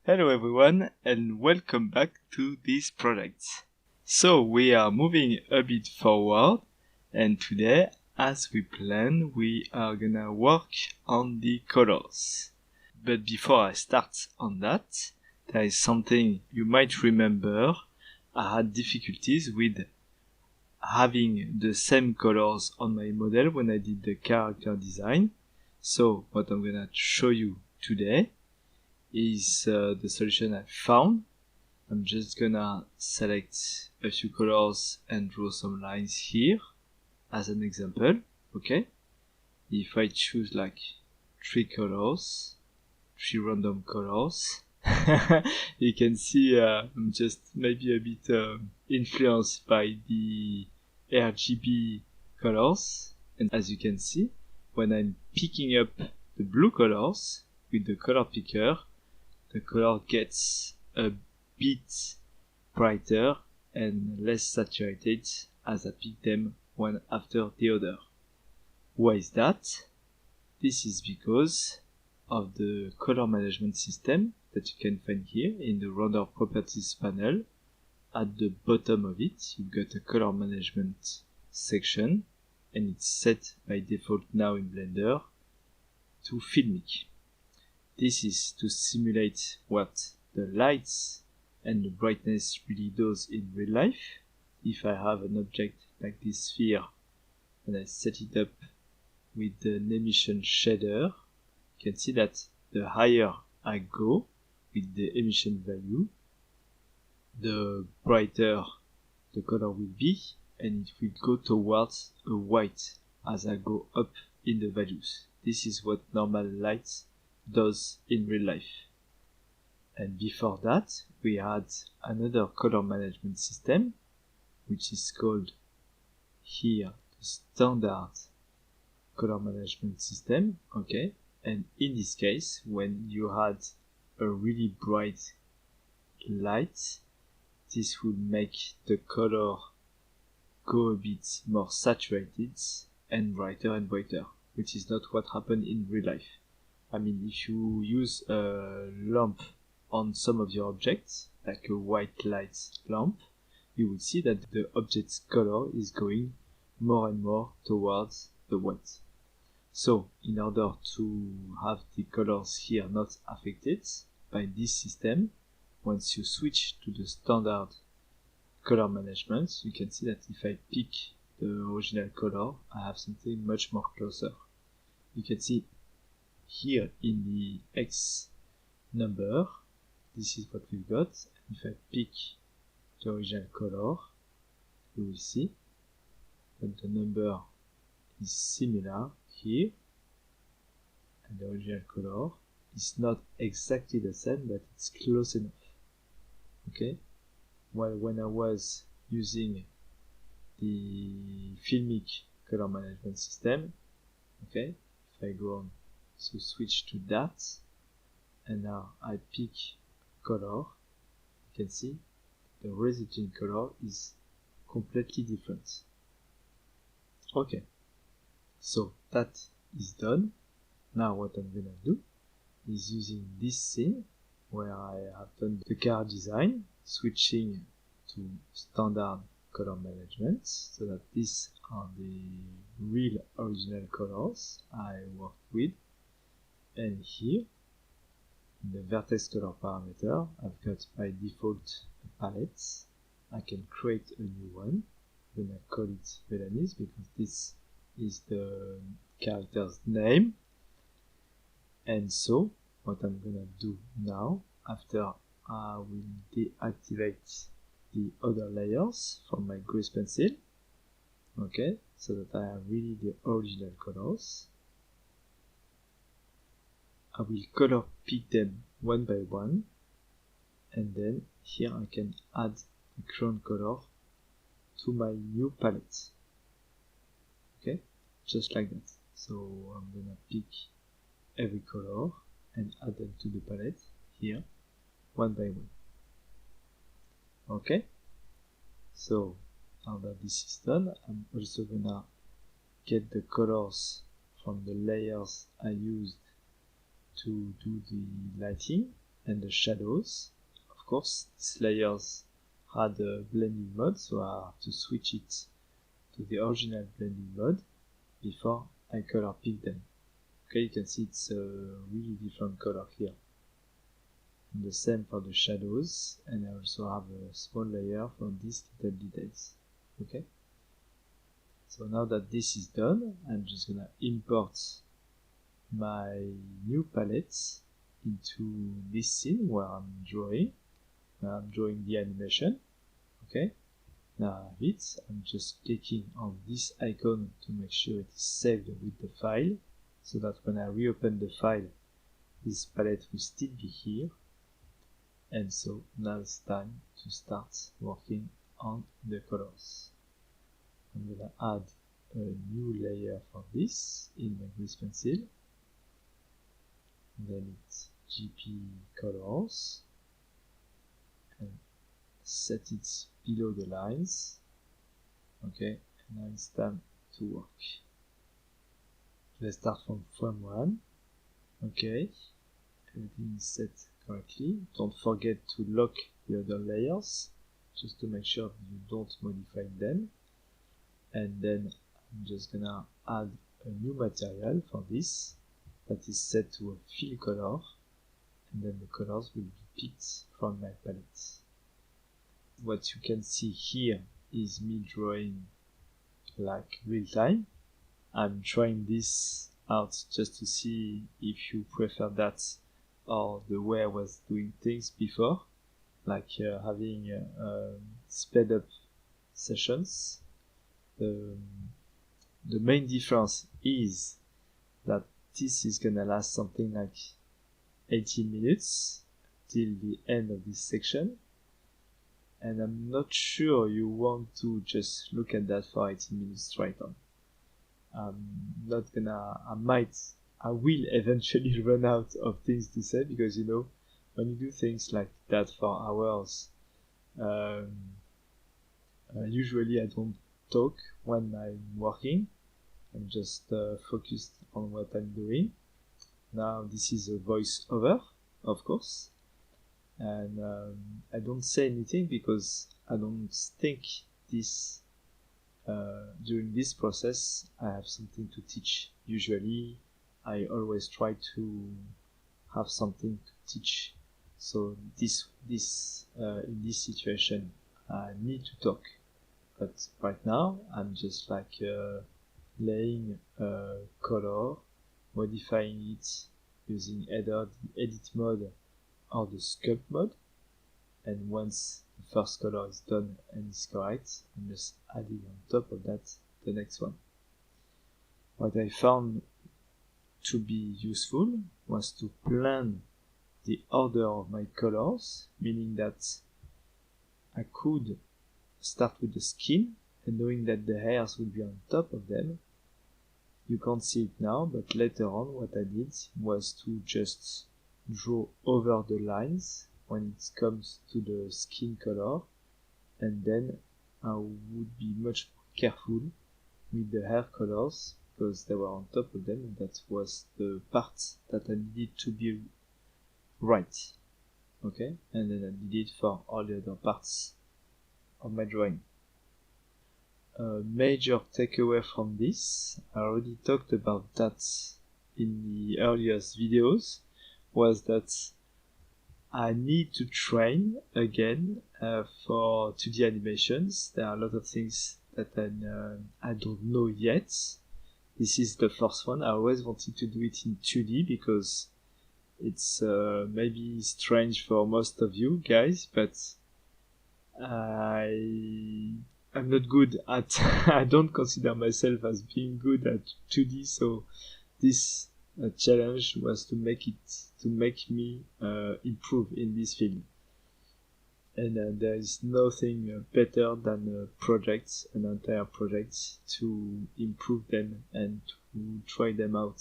Hello everyone and welcome back to this project. So we are moving a bit forward and today, as we planned, we are gonna work on the colors. But before I start on that, there is something you might remember. I had difficulties with having the same colors on my model when I did the character design. So what I'm gonna show you today is the solution I found. I'm just gonna select a few colors and draw some lines here as an example. Okay, if I choose like three random colors, you can see I'm just maybe a bit influenced by the RGB colors. And as you can see, when I'm picking up the blue colors with the color picker, the color gets a bit brighter and less saturated as I pick them one after the other. Why is that? This is because of the color management system that you can find here in the render properties panel. At the bottom of it, you've got a color management section and it's set by default now in Blender to filmic. This is to simulate what the lights and the brightness really does in real life. If I have an object like this sphere and I set it up with the emission shader, you can see that the higher I go with the emission value, the brighter the color will be, and it will go towards a white as I go up in the values. This is what normal lights does in real life. And before that, we had another color management system, which is called here the standard color management system. Okay, and in this case, when you had a really bright light, this will make the color go a bit more saturated and brighter, which is not what happened in real life. I mean, if you use a lamp on some of your objects, like a white light lamp, you will see that the object's color is going more and more towards the white. So, in order to have the colors here not affected by this system, once you switch to the standard color management, you can see that if I pick the original color, I have something much more closer. You can see here in the X number, this is what we've got. If I pick the original color, you will see that the number is similar here, and the original color is not exactly the same, but it's close enough. Okay, while when I was using the filmic color management system, okay, if I go on to switch to that, and now I pick color, you can see the resulting color is completely different. Okay, so that is done. Now what I'm gonna do is using this scene where I have done the car design, switching to standard color management, so that these are the real original colors I worked with. And here, in the vertex color parameter, I've got by default a palette. I can create a new one. I'm gonna call it Velanis because this is the character's name. And so, what I'm gonna do now, after I will deactivate the other layers from my grease pencil, okay, so that I have really the original colors. I will color pick them one by one, and then here I can add the ground color to my new palette. Okay, just like that. So I'm gonna pick every color and add them to the palette here, one by one. Okay, so now that this is done, I'm also gonna get the colors from the layers I used to do the lighting. and the shadows. Of course, these layers had a blending mode, so I have to switch it to the original blending mode before I color pick them. Okay, you can see it's a really different color here. And the same for the shadows, and I also have a small layer for these little details. Okay, so now that this is done, I'm just gonna import my new palette into this scene where I'm drawing the animation. Okay, now I have it. I'm just clicking on this icon to make sure it is saved with the file, so that when I reopen the file, this palette will still be here. And so now it's time to start working on the colors. I'm gonna add a new layer for this in my grease pencil. Then it's GP colors and set it below the lines. Okay, and now it's time to work. Let's start from frame 1. Okay, everything is set correctly. Don't forget to lock the other layers just to make sure you don't modify them. And then I'm just gonna add a new material for this that is set to a fill color, and then the colors will be picked from my palette. What you can see here is me drawing like real time. I'm trying this out just to see if you prefer that or the way I was doing things before, like having sped up sessions. The main difference is that this is gonna last something like 18 minutes till the end of this section, and I'm not sure you want to just look at that for 18 minutes straight on. I will eventually run out of things to say, because you know, when you do things like that for hours, usually I don't talk when I'm working. I'm just focused on what I'm doing. Now this is a voice over, of course, and I don't say anything because I don't think this during this process I have something to teach. Usually I always try to have something to teach, so in this situation I need to talk, but right now I'm just like laying a color, modifying it using either the edit mode or the sculpt mode, and once the first color is done and is correct, I'm just adding on top of that the next one. What I found to be useful was to plan the order of my colors, meaning that I could start with the skin, and knowing that the hairs would be on top of them. You can't see it now, but later on what I did was to just draw over the lines when it comes to the skin color, and then I would be much more careful with the hair colors because they were on top of them, and that was the part that I needed to be right. Okay, and then I did it for all the other parts of my drawing. A major takeaway from this, I already talked about that in the earliest videos, was that I need to train again for 2D animations. There are a lot of things that I don't know yet. This is the first one. I always wanted to do it in 2D because it's maybe strange for most of you guys, but I'm not good at I don't consider myself as being good at 2D, so this challenge was to make me improve in this field. And there is nothing better than an entire project, to improve them and to try them out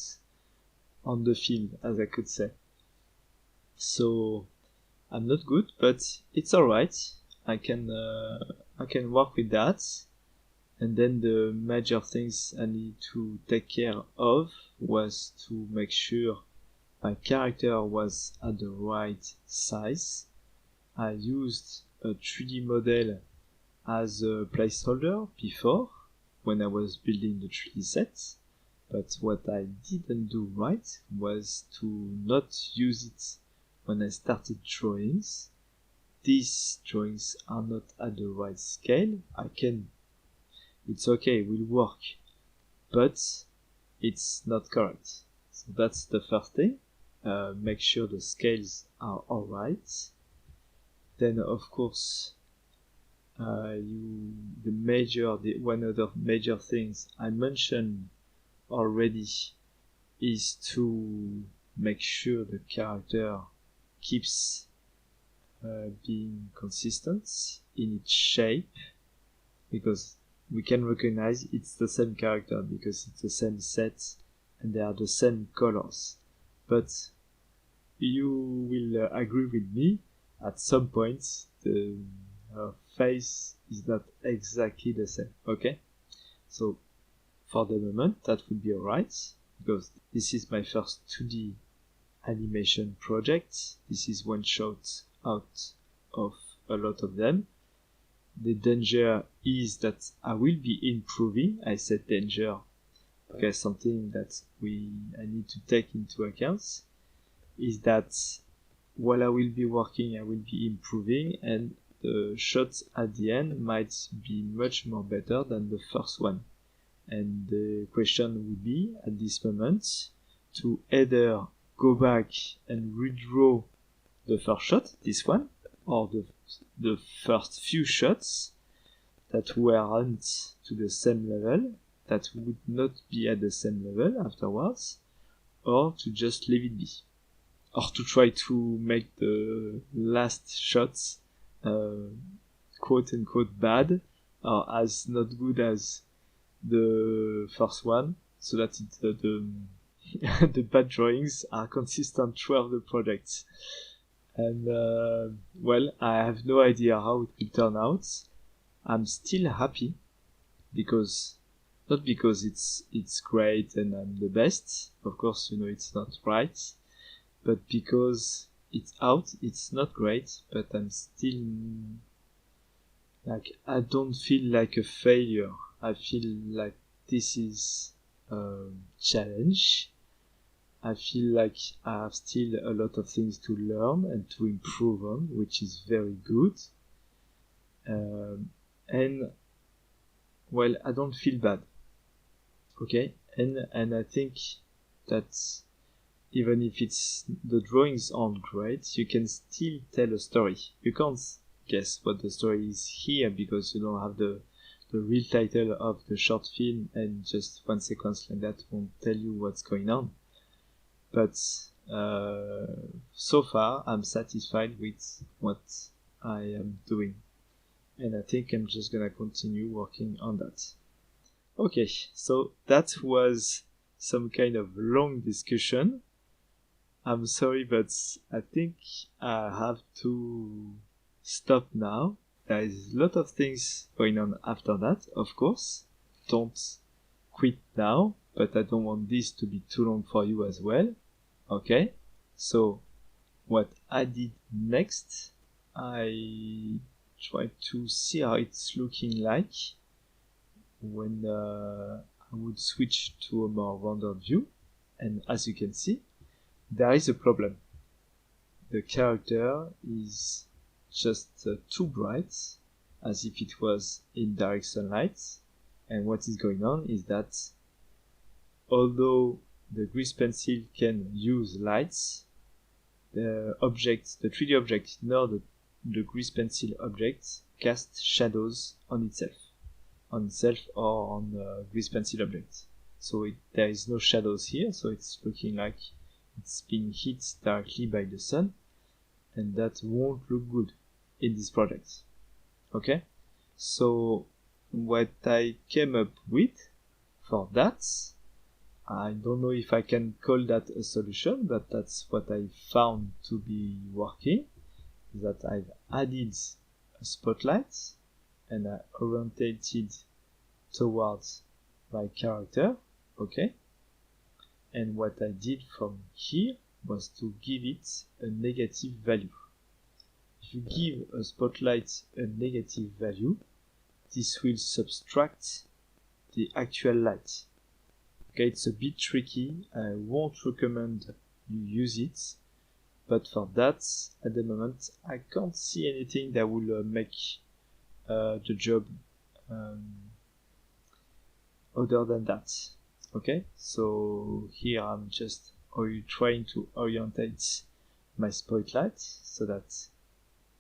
on the field, as I could say. So I'm not good, but it's alright. I can work with that. And then the major things I need to take care of was to make sure my character was at the right size. I used a 3D model as a placeholder before when I was building the 3D sets, but what I didn't do right was to not use it when I started drawings. These drawings are not at the right scale. It's okay, it will work, but it's not correct. So that's the first thing. Make sure the scales are alright. Then of course, one other major things I mentioned already is to make sure the character keeps being consistent in its shape, because we can recognize it's the same character because it's the same set and they are the same colors. But you will agree with me, at some point the face is not exactly the same. Okay, so for the moment that would be alright, because this is my first 2D animation project. This is one shot out of a lot of them. The danger is that I will be improving. I said danger because something that I need to take into account is that while I will be working, I will be improving, and the shots at the end might be much more better than the first one. And the question would be at this moment to either go back and redraw the first shot, this one, or the first few shots that weren't to the same level, that would not be at the same level afterwards, or to just leave it be, or to try to make the last shots quote unquote bad, or as not good as the first one, so that the bad drawings are consistent throughout the project. And well, I have no idea how it will turn out. I'm still happy because not because it's great and I'm the best. Of course, it's not right, but because it's out. It's not great, but I'm still I don't feel like a failure. I feel like this is a challenge. I feel like I have still a lot of things to learn and to improve on, which is very good. And well, I don't feel bad. Okay, and I think that even if the drawings aren't great, you can still tell a story. You can't guess what the story is here because you don't have the real title of the short film, and just one sequence like that won't tell you what's going on. But so far I'm satisfied with what I am doing, and I think I'm just gonna continue working on that. Okay, so that was some kind of long discussion. I'm sorry, but I think I have to stop now. There is a lot of things going on after that, of course. Don't quit now, but I don't want this to be too long for you as well. Okay, so what I did next, I tried to see how it's looking like when I would switch to a more rendered view, and as you can see, there is a problem. The character is just too bright, as if it was in direct sunlight, and what is going on is that although the grease pencil can use lights, the 3D object nor the grease pencil object casts shadows on itself or on the grease pencil object. So there is no shadows here, so it's looking like it's being hit directly by the sun, and that won't look good in this project. Okay? So what I came up with for that, I don't know if I can call that a solution, but that's what I found to be working, that I've added a spotlight and I orientated towards my character. Okay? And what I did from here was to give it a negative value. If you give a spotlight a negative value, this will subtract the actual light. Okay, it's a bit tricky. I won't recommend you use it, but for that, at the moment, I can't see anything that will make the job other than that. Okay, so here I'm just trying to orientate my spotlight so that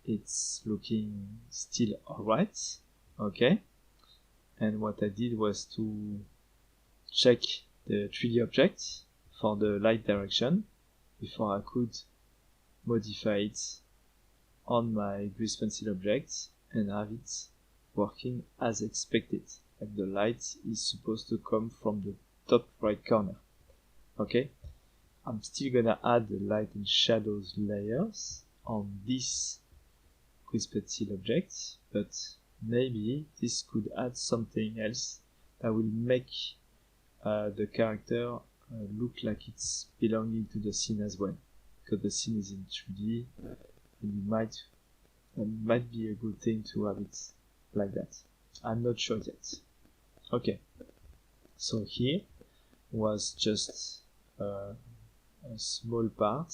it's looking still alright. Okay, and what I did was to check the 3D object for the light direction before I could modify it on my grease pencil object and have it working as expected. Like the light is supposed to come from the top right corner. Okay, I'm still gonna add the light and shadows layers on this grease pencil object, but maybe this could add something else that will make the character look like it's belonging to the scene as well, because the scene is in 3D, and it might be a good thing to have it like that. I'm not sure yet. Okay, so here was just a small part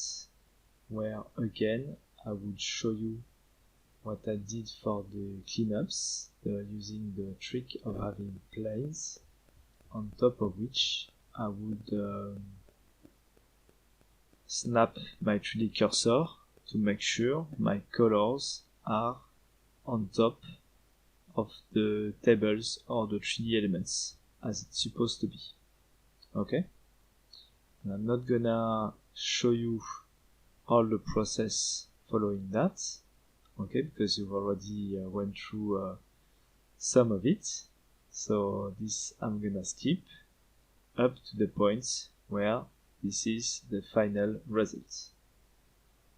where again I would show you what I did for the cleanups, using the trick of having planes on top of which I would snap my 3D cursor to make sure my colors are on top of the tables or the 3D elements as it's supposed to be. Okay? And I'm not gonna show you all the process following that, okay, because you've already went through some of it. So this I'm gonna skip up to the point where this is the final result.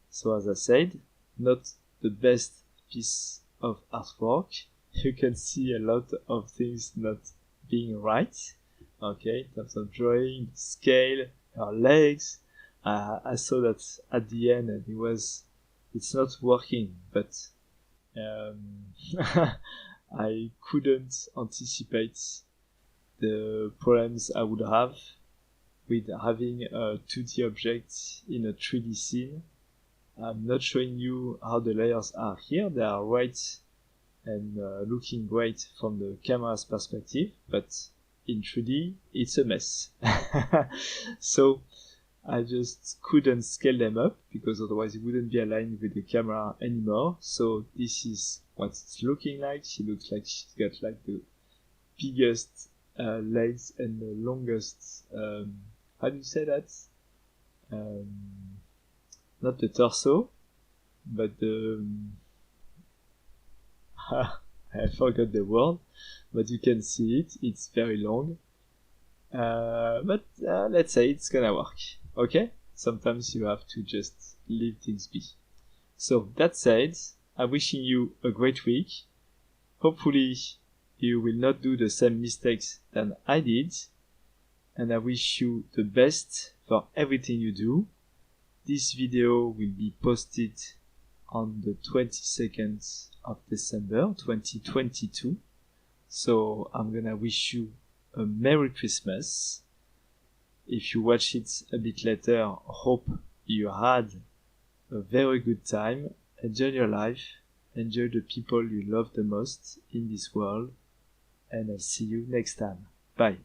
So as I said, not the best piece of artwork. You can see a lot of things not being right. Okay, in terms of drawing, scale, her legs. I saw that at the end it's not working, but I couldn't anticipate the problems I would have with having a 2D object in a 3D scene. I'm not showing you how the layers are here. They are right and looking great from the camera's perspective, but in 3D it's a mess. So I just couldn't scale them up because otherwise it wouldn't be aligned with the camera anymore. So this is what it's looking like. She looks like she's got like the biggest legs and the longest, how do you say that? Not the torso, but the I forgot the word, but you can see it. It's very long. But let's say it's gonna work. Okay? Sometimes you have to just leave things be. So that said, I'm wishing you a great week. Hopefully you will not do the same mistakes than I did. And I wish you the best for everything you do. This video will be posted on the 22nd of December 2022. So I'm gonna wish you a Merry Christmas. If you watch it a bit later, hope you had a very good time. Enjoy your life. Enjoy the people you love the most in this world. And I'll see you next time. Bye.